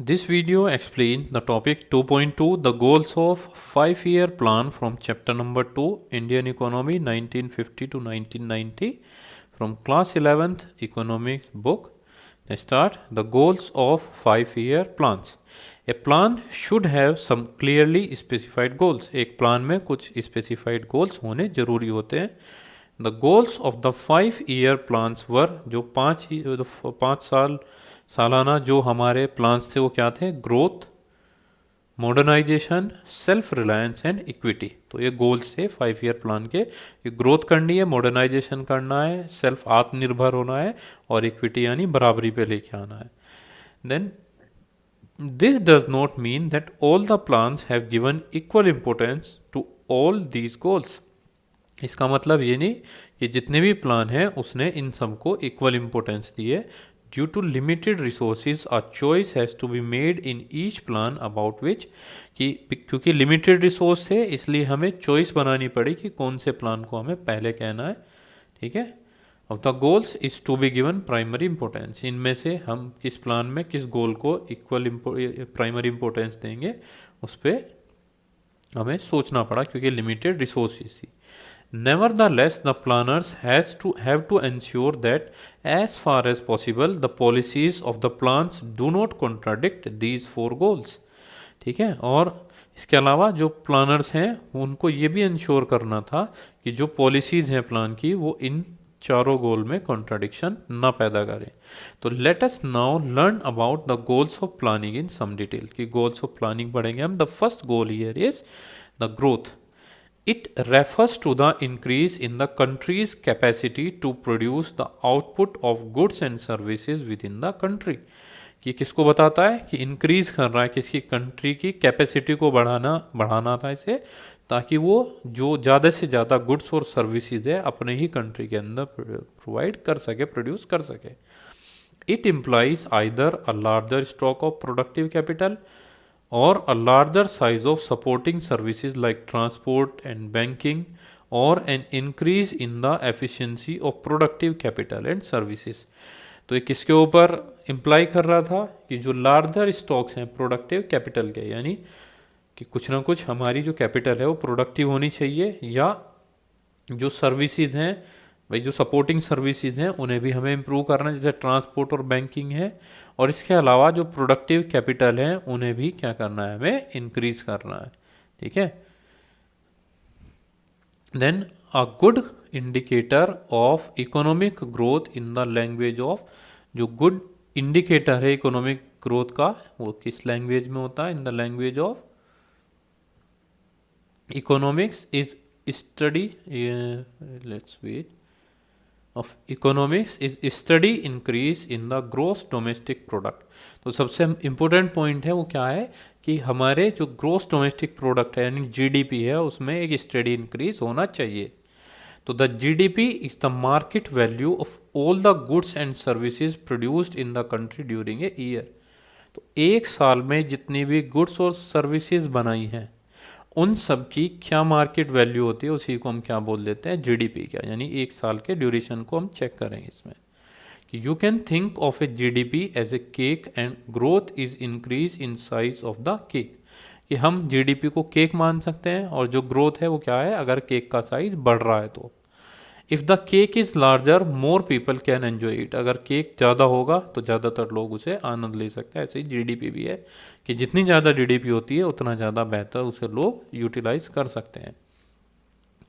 This video explains the topic 2.2 the goals of 5-year plan from chapter number 2 Indian economy 1950 to 1990 from class 11th economics book. Let's start the goals of 5-year plans. A plan should have some clearly specified goals. एक plan में कुछ specified goals होने जरूरी होते हैं. The goals of the 5-year plans were जो पाँच सालाना जो हमारे प्लान्स थे वो क्या थे? Growth, modernisation, self reliance and equity. तो ये गोल्स थे 5-year प्लान के. ये ग्रोथ करनी है, मॉडर्नाइजेशन करना है, सेल्फ आत्मनिर्भर होना है और इक्विटी यानी बराबरी पे लेके आना है. Then this does not mean that all the plans have given equal importance to all these goals. इसका मतलब ये नहीं कि जितने भी प्लान हैं उसने इन सबको इक्वल इम्पोर्टेंस दी है. Due to limited resources, a choice has to be made in each plan about which कि क्योंकि लिमिटेड रिसोर्स है इसलिए हमें चॉइस बनानी पड़ी कि कौन से प्लान को हमें पहले कहना है. ठीक है. Of the goals is to be given primary importance. इनमें से हम किस प्लान में किस गोल को इक्वल प्राइमरी इंपॉर्टेंस देंगे उस पर हमें सोचना पड़ा क्योंकि लिमिटेड रिसोर्सेज थी. Nevertheless, the planners have to ensure that as far as possible the policies of the plans do not contradict these 4 goals. ठीक है. और इसके अलावा जो प्लानर्स हैं उनको ये भी इंश्योर करना था कि जो पॉलिसीज़ हैं प्लान की वो इन चारों गोल में कॉन्ट्राडिक्शन ना पैदा करें. तो let us now learn about the goals of planning in some detail. कि गोल्स ऑफ प्लानिंग पढ़ेंगे हम. The first goal here is the growth. It refers to the increase in the country's capacity to produce the output of goods and services within the country. ये किसको बताता है कि increase कर रहा है किसकी कंट्री की कैपेसिटी को बढ़ाना था इसे ताकि वो जो ज़्यादा से ज़्यादा गुड्स और सर्विसेज है अपने ही कंट्री के अंदर प्रोवाइड कर सके, प्रोड्यूस कर सके. It implies either a larger stock of productive capital or a larger size of supporting services like transport and banking or an increase in the efficiency of productive capital and services. तो ये किसके ऊपर imply कर रहा था कि जो larger stocks हैं प्रोडक्टिव कैपिटल के, यानी कि कुछ ना कुछ हमारी जो कैपिटल है वो प्रोडक्टिव होनी चाहिए या जो सर्विसेज हैं भाई जो सपोर्टिंग सर्विसेज हैं उन्हें भी हमें इम्प्रूव करना है जैसे ट्रांसपोर्ट और बैंकिंग है. और इसके अलावा जो प्रोडक्टिव कैपिटल है उन्हें भी क्या करना है हमें इंक्रीज करना है. ठीक है. Then a good indicator of economic growth in the language of. जो गुड इंडिकेटर है इकोनॉमिक ग्रोथ का वो किस लैंग्वेज में होता है? In the language of economics is study. Let's wait. Of economics is study increase in the gross domestic product. तो सबसे इम्पोर्टेंट पॉइंट है वो क्या है कि हमारे जो ग्रोस डोमेस्टिक प्रोडक्ट है यानी जीडीपी है उसमें एक स्टडी इंक्रीज होना चाहिए. तो the GDP is the market value of all the goods and services produced in the country during a year. तो एक साल में जितनी भी गुड्स और सर्विसेज बनाई हैं उन सब की क्या मार्केट वैल्यू होती है उसी को हम क्या बोल देते हैं? जीडीपी. क्या यानी एक साल के ड्यूरेशन को हम चेक करेंगे इसमें कि you can think of a GDP as a cake and growth is increase in size of the cake. कि हम जीडीपी को केक मान सकते हैं और जो ग्रोथ है वो क्या है अगर केक का साइज बढ़ रहा है तो. If the cake is larger more people can enjoy it. अगर केक ज़्यादा होगा तो ज़्यादातर लोग उसे आनंद ले सकते हैं. ऐसे ही जीडीपी भी है कि जितनी ज़्यादा जीडीपी होती है उतना ज़्यादा बेहतर उसे लोग यूटिलाइज कर सकते हैं.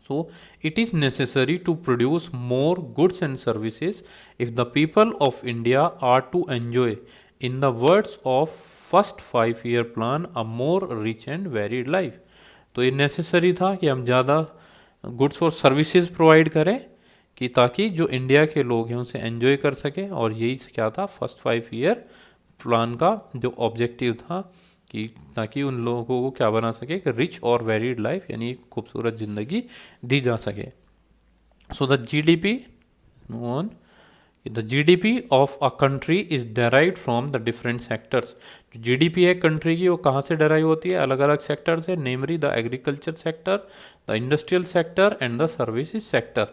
So it is necessary to produce more goods and services if the people of India are to enjoy in the words of first 5-year plan a more rich and varied life. तो ये necessary था कि हम ज़्यादा goods और services provide करें कि ताकि जो इंडिया के लोग हैं उसे एंजॉय कर सकें. और यही क्या था फर्स्ट 5-year प्लान का जो ऑब्जेक्टिव था कि ताकि उन लोगों को क्या बना सके कि रिच और वेरिड लाइफ यानी एक खूबसूरत ज़िंदगी दी जा सके. So the GDP on the GDP of a country is derived from the different sectors. जो जीडीपी है कंट्री की वो कहाँ से डेराइव होती है? अलग अलग सेक्टर से. Namely the agriculture sector, the industrial sector and the services sector.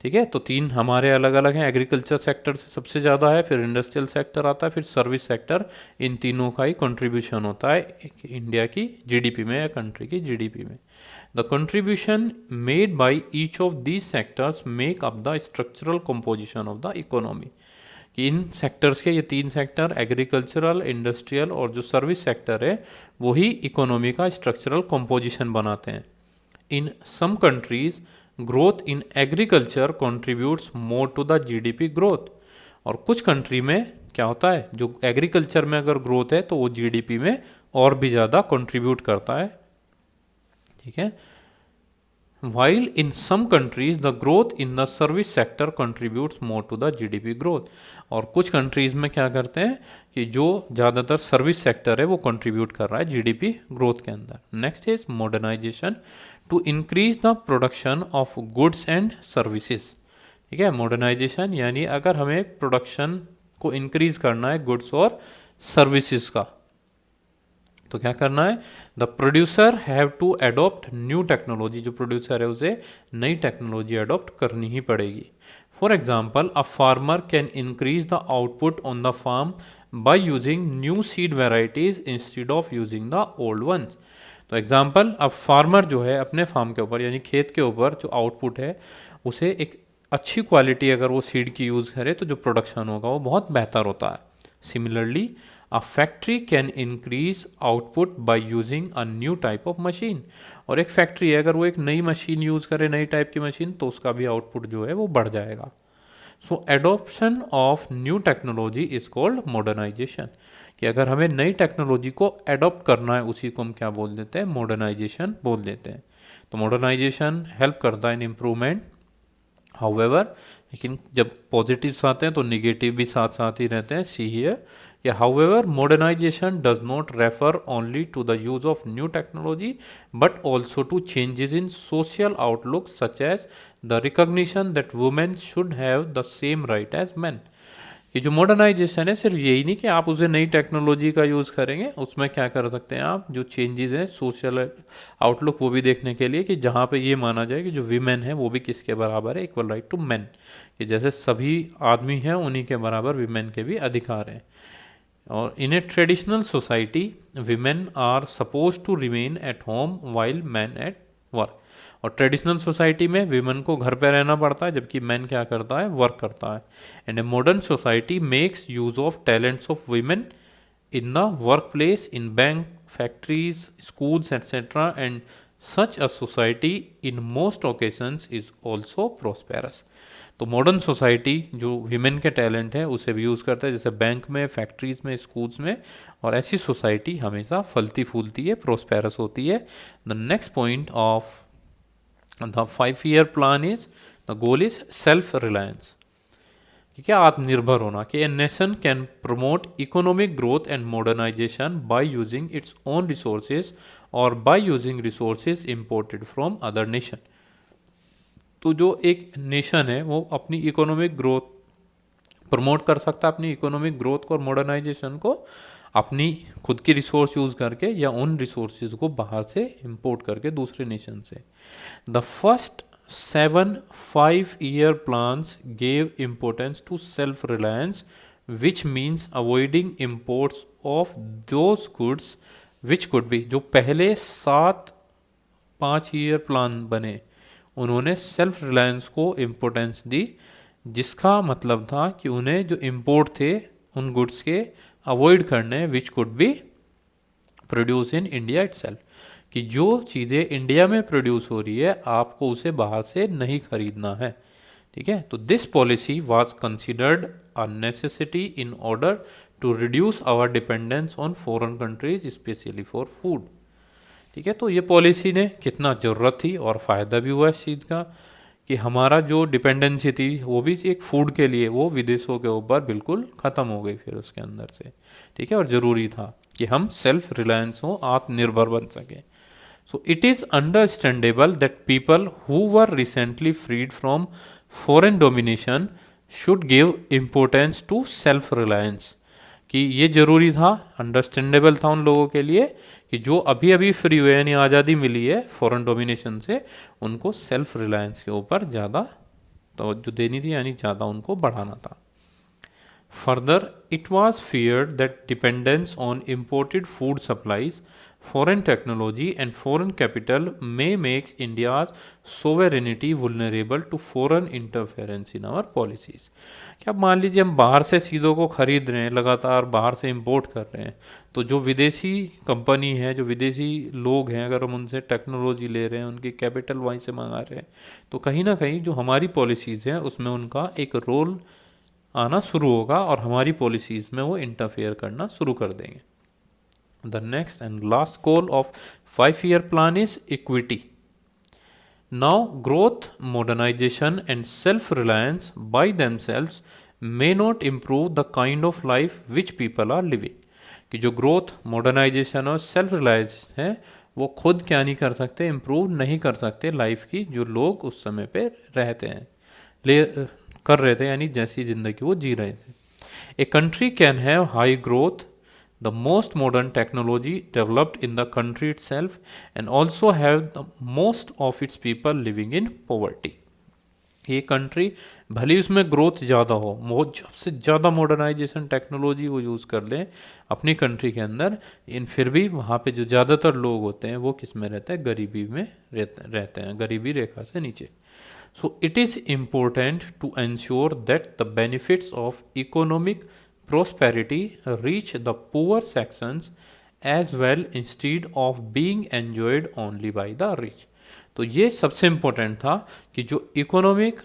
ठीक है, तो तीन हमारे अलग अलग हैं, एग्रीकल्चर सेक्टर से सबसे ज़्यादा है, फिर इंडस्ट्रियल सेक्टर आता है, फिर सर्विस सेक्टर। इन तीनों का ही कंट्रीब्यूशन होता है इंडिया की जीडीपी में या कंट्री की जीडीपी में। The contribution made by each of these sectors make up the structural composition of the economy. कि इन सेक्टर्स के, ये तीन सेक्टर एग्रीकल्चरल, इंडस्ट्रियल और जो सर्विस सेक्टर है, वही इकोनॉमी का स्ट्रक्चरल कंपोजिशन बनाते हैं। In some countries growth in agriculture contributes more to the GDP growth. और कुछ कंट्री में क्या होता है, जो एग्रीकल्चर में अगर ग्रोथ है तो वो जीडीपी में और भी ज़्यादा कंट्रीब्यूट करता है। ठीक है, while in some countries the growth in the service sector contributes more to the GDP growth। और कुछ कंट्रीज में क्या करते हैं कि जो ज़्यादातर सर्विस सेक्टर है वो कंट्रीब्यूट कर रहा है जीडीपी ग्रोथ के अंदर। Next is modernisation to increase the production of goods and services. ठीक है, मॉडर्नाइजेशन यानी अगर हमें प्रोडक्शन को इंक्रीज करना है गुड्स और सर्विसेज का, तो क्या करना है, the producer have to adopt new technology. जो प्रोड्यूसर है उसे नई टेक्नोलॉजी अडॉप्ट करनी ही पड़ेगी। For example, a farmer can increase the output on the farm by using new seed varieties instead of using the old ones. तो example, अब farmer जो है अपने फार्म के ऊपर यानी खेत के ऊपर जो आउटपुट है उसे एक अच्छी क्वालिटी अगर वो सीड की यूज़ करे तो जो प्रोडक्शन होगा वो बहुत बेहतर होता है। Similarly a factory can increase output by using a new type of machine. और एक फैक्ट्री है अगर वो एक नई मशीन यूज़ करे, नई टाइप की मशीन, तो उसका भी आउटपुट जो है वो बढ़ जाएगा। So adoption of new technology is called modernization. कि अगर हमें नई टेक्नोलॉजी को एडॉप्ट करना है उसी को हम क्या बोल देते हैं, मॉडर्नाइजेशन बोल देते हैं। तो मॉडर्नाइजेशन हेल्प करता है इन इम्प्रूवमेंट। हाउएवर, लेकिन जब पॉजिटिव्स आते हैं तो निगेटिव भी साथ साथ ही रहते हैं। सी हियर, या however modernisation does not refer only to the use of new technology but also to changes in social outlook such as the recognition that women should have the same right as man. ये जो modernisation है सिर्फ यही नहीं कि आप उसे नई टेक्नोलॉजी का यूज़ करेंगे, उसमें क्या कर सकते हैं आप, जो चेंजेस हैं सोशल आउटलुक वो भी देखने के लिए कि जहाँ पे ये माना जाए कि जो वीमेन है वो भी किसके बराबर है, इक्वल राइट टू मेन। कि जैसे सभी आदमी हैं उन्हीं के बराबर वीमेन के भी अधिकार हैं। और in a traditional society women are suppose to remain at home while man at work. और ट्रेडिशनल सोसाइटी में वीमेन को घर पे रहना पड़ता है जबकि मैन क्या करता है, वर्क करता है। And a modern society makes use of talents of women in the work place, in bank, factories, schools etcetera, and such a society in most occasions is also prosperous. तो modern society जो women के talent है उसे भी use करता है, जैसे bank में, फैक्ट्रीज में, स्कूल्स में, और ऐसी सोसाइटी हमेशा फलती फूलती है, प्रोस्पेरस होती है। The next point of the 5-year plan is, the goal is self reliance. क्या आत्मनिर्भर होना, कि a nation can promote economic growth and modernization by using its own resources और by using resources imported from other nation. तो जो एक nation है वो अपनी इकोनॉमिक ग्रोथ प्रमोट कर सकता है, अपनी इकोनॉमिक ग्रोथ को और मॉडर्नाइजेशन को अपनी खुद की रिसोर्स यूज़ करके या उन रिसोर्सेज को बाहर से इंपोर्ट करके दूसरे नेशन से। The first 7 5-year plans gave importance to self-reliance, which means avoiding imports of those goods which could be। जो पहले 7 5-year प्लान बने उन्होंने सेल्फ रिलायंस को इम्पोर्टेंस दी, जिसका मतलब था कि उन्हें जो इम्पोर्ट थे उन गुड्स के अवॉइड करने, which could be produce in India itself. कि जो चीज़ें इंडिया में प्रोड्यूस हो रही है आपको उसे बाहर से नहीं खरीदना है। ठीक है, तो this policy was considered a necessity in order to reduce our dependence on foreign countries specially for food. ठीक है, तो ये पॉलिसी ने कितना ज़रूरत थी और फ़ायदा भी हुआ इस चीज़ का कि हमारा जो डिपेंडेंसी थी वो भी एक फूड के लिए वो विदेशों के ऊपर बिल्कुल ख़त्म हो गई फिर उसके अंदर से। ठीक है, और ज़रूरी था कि हम सेल्फ रिलायंस हो, आत्मनिर्भर बन सकें। So it is understandable that people who were recently freed from foreign domination should give importance to self reliance. कि ये ज़रूरी था, अंडरस्टैंडेबल था उन लोगों के लिए कि जो अभी अभी फ्री हुए यानी आज़ादी मिली है फॉरेन डोमिनेशन से, उनको सेल्फ रिलायंस के ऊपर ज़्यादा तो जो देनी थी यानी ज़्यादा उनको बढ़ाना था। Further, it was feared that dependence on imported food supplies, foreign technology, and foreign capital may make India's sovereignty vulnerable to foreign interference in our policies. क्या मान लीजिए हम बाहर से चीज़ों को खरीद रहे हैं, लगातार बाहर से इंपोर्ट कर रहे हैं, तो जो विदेशी कंपनी है, जो विदेशी लोग हैं, अगर हम उनसे टेक्नोलॉजी ले रहे हैं, उनकी कैपिटल वहीं से मंगा रहे हैं, तो कहीं ना कहीं जो हमारी पॉलिसीज़ हैं उसमें उनका एक रोल आना शुरू होगा और हमारी पॉलिसीज़ में वो इंटरफेयर करना शुरू कर देंगे। The next and last goal of 5-year plan is equity. Now growth, modernisation and self reliance by themselves may not improve the kind of life which people are living. कि जो growth, modernisation और self reliance है वो खुद क्या नहीं कर सकते, इम्प्रूव नहीं कर सकते लाइफ की जो लोग उस समय पे रहते हैं, कर रहे थे, यानी जैसी ज़िंदगी वो जी रहे थे। A country can have high growth, the most modern technology developed in the country itself and also have the most of its people living in poverty. ये कंट्री भले उसमें ग्रोथ ज़्यादा हो, सबसे ज़्यादा मॉडर्नाइजेशन टेक्नोलॉजी वो यूज़ कर लें अपनी कंट्री के अंदर, इन फिर भी वहाँ पे जो ज़्यादातर लोग होते हैं वो किस में रहते हैं, गरीबी में रहते हैं, गरीबी रेखा से नीचे। So it is important to ensure that the benefits of economic prosperity reach the poor sections as well instead of being enjoyed only by the rich. तो ये सबसे इम्पोर्टेंट था कि जो इकोनॉमिक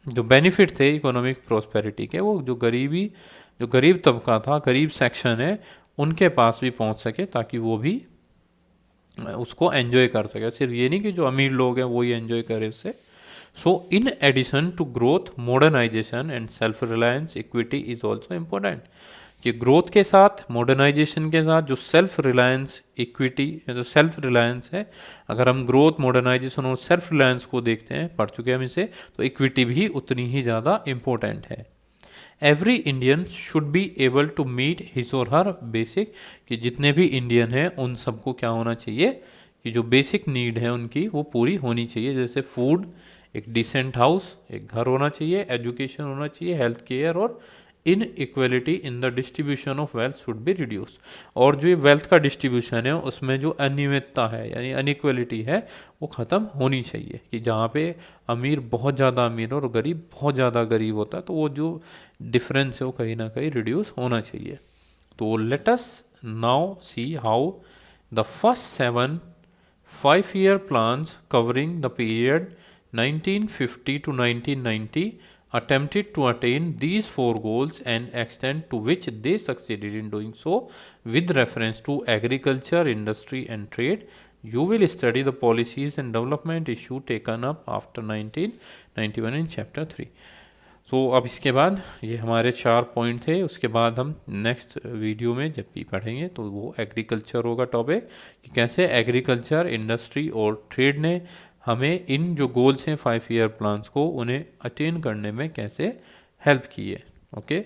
जो बेनिफिट थे इकोनॉमिक प्रोस्पेरिटी के, वो जो गरीब तबका था, गरीब सेक्शन है, उनके पास भी पहुंच सके ताकि वो भी उसको एंजॉय कर सके। सिर्फ ये नहीं कि जो अमीर लोग हैं वो ही एंजॉय करें उससे। So in addition to growth, modernization and self-reliance, equity is also important. कि ग्रोथ के साथ, मॉडर्नाइजेशन के साथ जो सेल्फ रिलायंस, इक्विटी, जो सेल्फ रिलायंस है, अगर हम ग्रोथ, मॉडर्नाइजेशन और सेल्फ रिलायंस को देखते हैं, पढ़ चुके हैं हम इसे, तो इक्विटी भी उतनी ही ज़्यादा इम्पोर्टेंट है। Every Indian should be able to meet his or her basic, कि जितने भी इंडियन हैं उन सबको क्या होना चाहिए कि जो बेसिक नीड है उनकी वो पूरी होनी चाहिए, जैसे फूड, एक डिसेंट हाउस, एक घर होना चाहिए, एजुकेशन होना चाहिए, हेल्थ केयर, और inequality in the distribution of wealth should be reduce. और जो ये वेल्थ का डिस्ट्रीब्यूशन है उसमें जो अनियमितता है यानी अनइक्वलिटी है वो ख़त्म होनी चाहिए, कि जहाँ पे अमीर बहुत ज़्यादा अमीर और गरीब बहुत ज़्यादा गरीब होता है तो वो जो डिफरेंस है वो कहीं ना कहीं रिड्यूस होना चाहिए। तो let us now see how the first 7 5-year plans covering the period 1950 to 1990 attempted to attain these 4 goals and extent to which they succeeded in doing so with reference to agriculture, industry and trade. You will study the policies and development issue taken up after 1991 in chapter 3. तो अब इसके बाद ये हमारे 4 point थे, उसके बाद हम नेक्स्ट वीडियो में जब भी पढ़ेंगे तो वो एग्रीकल्चर होगा टॉपिक, कि कैसे एग्रीकल्चर, इंडस्ट्री और ट्रेड ने हमें इन जो गोल्स हैं 5-year प्लान्स को उन्हें अटेन करने में कैसे हेल्प की है। ओके।